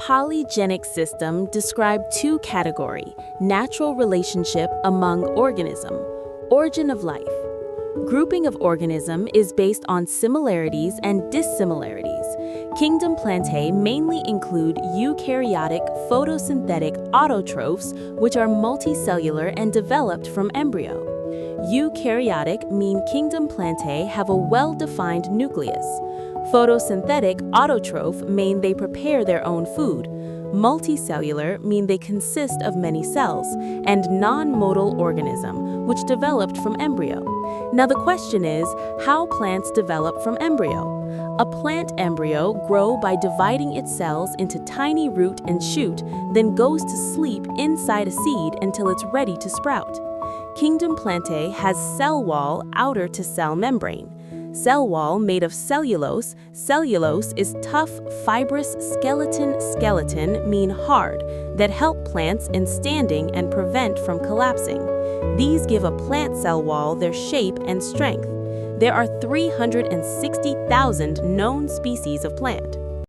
Polygenic system describe two category, natural relationship among organism, origin of life. Grouping of organism is based on similarities and dissimilarities. Kingdom Plantae mainly include eukaryotic photosynthetic autotrophs, which are multicellular and developed from embryo. Eukaryotic mean Kingdom Plantae have a well-defined nucleus. Photosynthetic autotroph mean they prepare their own food. Multicellular mean they consist of many cells, and non-motile organism, which developed from embryo. Now the question is, how plants develop from embryo? A plant embryo grows by dividing its cells into tiny root and shoot, then goes to sleep inside a seed until it's ready to sprout. Kingdom Plantae has cell wall outer to cell membrane. Cell wall made of cellulose. Cellulose is tough, fibrous skeleton mean hard, that help plants in standing and prevent from collapsing. These give a plant cell wall their shape and strength. There are 360,000 known species of plant.